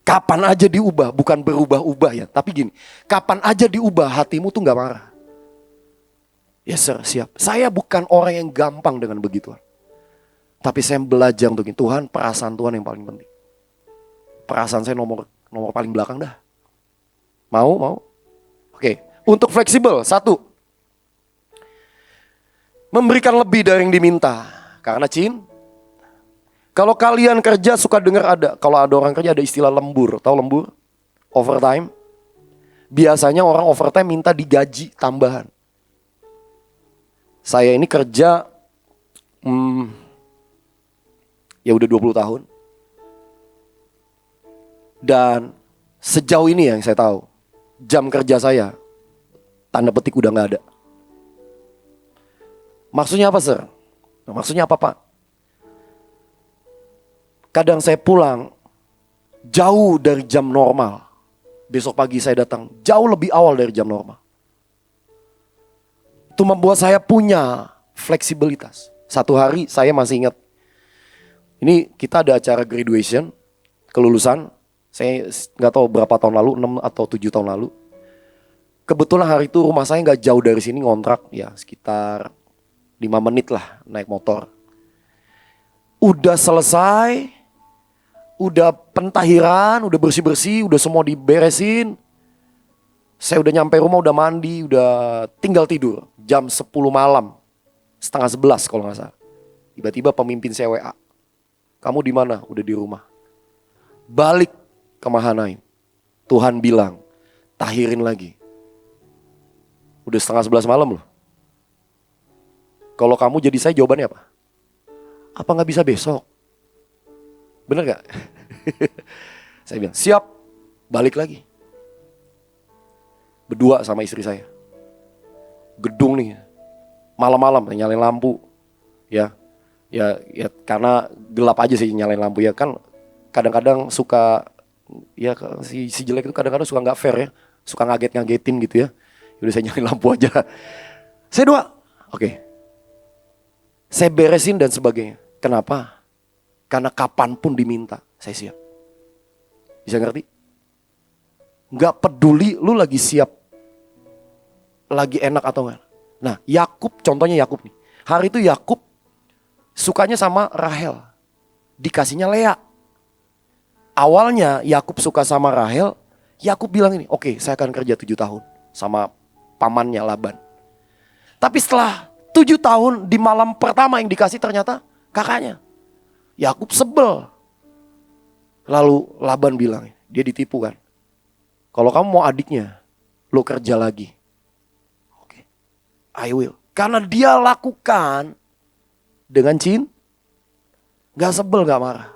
Kapan aja diubah, bukan berubah-ubah ya. Tapi gini, kapan aja diubah hatimu tuh gak marah. Yes sir, siap. Saya bukan orang yang gampang dengan begituan. Tapi saya belajar untuk ini. Tuhan, perasaan Tuhan yang paling penting. Perasaan saya nomor paling belakang dah. Mau? Oke, untuk fleksibel, 1. Memberikan lebih dari yang diminta. Karena kalau kalian kerja suka dengar kalau ada orang kerja ada istilah lembur. Tahu lembur? Overtime. Biasanya orang overtime minta digaji tambahan. Saya ini kerja ya udah 20 tahun. Dan sejauh ini yang saya tahu, jam kerja saya tanda petik udah gak ada. Maksudnya apa sir? Maksudnya apa Pak? Kadang saya pulang jauh dari jam normal. Besok pagi saya datang jauh lebih awal dari jam normal. Itu membuat saya punya fleksibilitas. Satu hari saya masih ingat. Ini kita ada acara graduation, kelulusan. Saya gak tahu berapa tahun lalu, 6 atau 7 tahun lalu. Kebetulan hari itu rumah saya gak jauh dari sini, ngontrak ya sekitar 5 menit lah naik motor. Udah selesai, udah pentahiran, udah bersih-bersih, udah semua diberesin. Saya udah nyampe rumah, udah mandi, udah tinggal tidur. Jam 10 malam, setengah 11 kalau gak salah. Tiba-tiba pemimpin saya WA. Kamu di mana? Udah di rumah. Balik ke Mahanaim. Tuhan bilang, tahirin lagi. Udah setengah 11 malam loh. Kalau kamu jadi saya jawabannya apa? Apa gak bisa besok? Bener gak? Saya bilang siap, balik lagi. Berdua sama istri saya. Gedung nih, malam-malam nyalain lampu. Ya karena gelap aja sih nyalain lampu ya kan. Kadang-kadang suka, ya si jelek itu kadang-kadang suka gak fair ya. Suka ngagetin gitu ya. Udah saya nyalain lampu aja. Saya doa, oke. Saya beresin dan sebagainya. Kenapa? Karena kapanpun diminta, saya siap. Bisa ngerti? Gak peduli lu lagi siap, lagi enak atau enggak. Nah Yakub, contohnya Yakub nih. Hari itu Yakub sukanya sama Rahel, dikasihnya Lea. Awalnya Yakub suka sama Rahel. Yakub bilang ini, oke, saya akan kerja 7 tahun sama pamannya Laban. Tapi setelah 7 tahun di malam pertama yang dikasih ternyata kakaknya. Yakub sebel. Lalu Laban bilang, dia ditipu kan. Kalau kamu mau adiknya, lo kerja lagi. Oke, I will. Karena dia lakukan dengan cinta. Gak sebel, gak marah.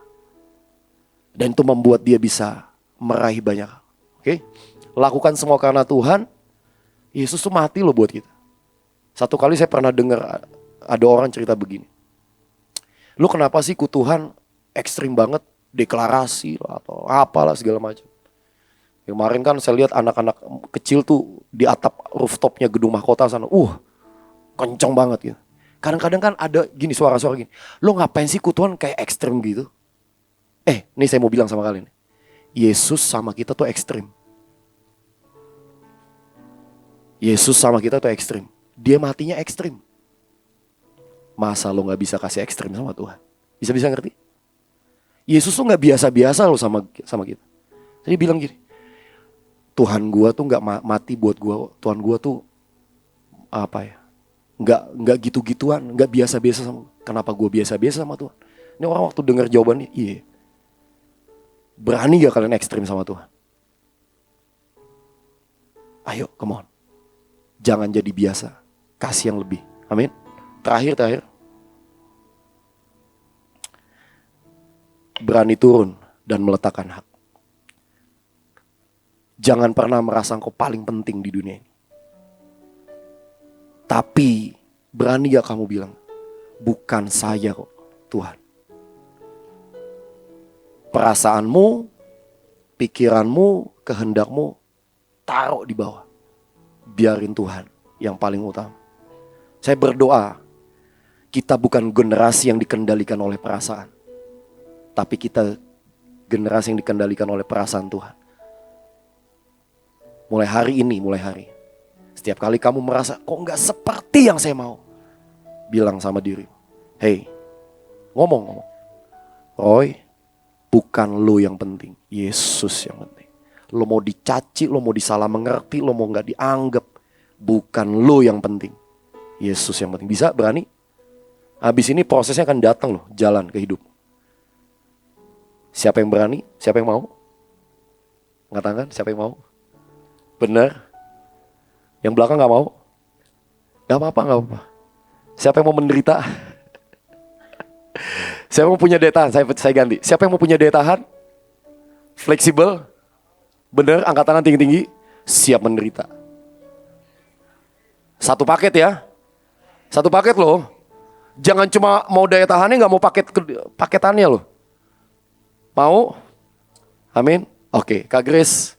Dan itu membuat dia bisa meraih banyak hal. Oke, lakukan semua karena Tuhan. Yesus tuh mati loh buat kita. Satu kali saya pernah dengar ada orang cerita begini. Lu kenapa sih ikut Tuhan ekstrim banget, deklarasi lah atau apalah segala macam. Kemarin kan saya lihat anak-anak kecil tuh di atap rooftopnya gedung mahkota sana. Kenceng banget gitu. Kadang-kadang kan ada gini suara-suara gini. Lu ngapain sih ikut Tuhan kayak ekstrim gitu? Nih saya mau bilang sama kalian. Yesus sama kita tuh ekstrim. Yesus sama kita tuh ekstrim. Dia matinya ekstrim. Masa lo gak bisa kasih ekstrim sama Tuhan? Bisa-bisa ngerti? Yesus tuh gak biasa-biasa lo sama kita. Jadi bilang gini, Tuhan gua tuh gak mati buat gua. Tuhan gua tuh apa ya, Gak gitu-gituan, gak biasa-biasa sama. Kenapa gua biasa-biasa sama Tuhan? Ini orang waktu dengar jawabannya, iya. Berani gak kalian ekstrim sama Tuhan? Ayo, come on. Jangan jadi biasa. Kasih yang lebih. Amin. Terakhir. Berani turun dan meletakkan hak. Jangan pernah merasa engkau paling penting di dunia ini. Tapi berani gak kamu bilang, bukan saya kok Tuhan. Perasaanmu, pikiranmu, kehendakmu taruh di bawah. Biarin Tuhan yang paling utama. Saya berdoa, kita bukan generasi yang dikendalikan oleh perasaan. Tapi kita generasi yang dikendalikan oleh perasaan Tuhan. Mulai hari ini, setiap kali kamu merasa kok gak seperti yang saya mau, bilang sama diri, hey, ngomong. Roy, bukan lo yang penting, Yesus yang penting. Lo mau dicaci, lo mau disalah mengerti, lo mau gak dianggap, bukan lo yang penting, Yesus yang penting. Bisa? Berani? Habis ini prosesnya akan datang loh, jalan ke hidup. Siapa yang berani? Siapa yang mau? Angkat tangan, siapa yang mau? Benar? Yang belakang gak mau? Gak apa-apa. Siapa yang mau menderita? Siapa yang mau punya daya tahan? Saya ganti. Siapa yang mau punya daya tahan? Fleksibel? Benar, angkat tangan tinggi-tinggi. Siap menderita. Satu paket ya. Satu paket loh. Jangan cuma mau daya tahannya, gak mau paketannya loh. Mau? Amin. Oke, Kak Grace.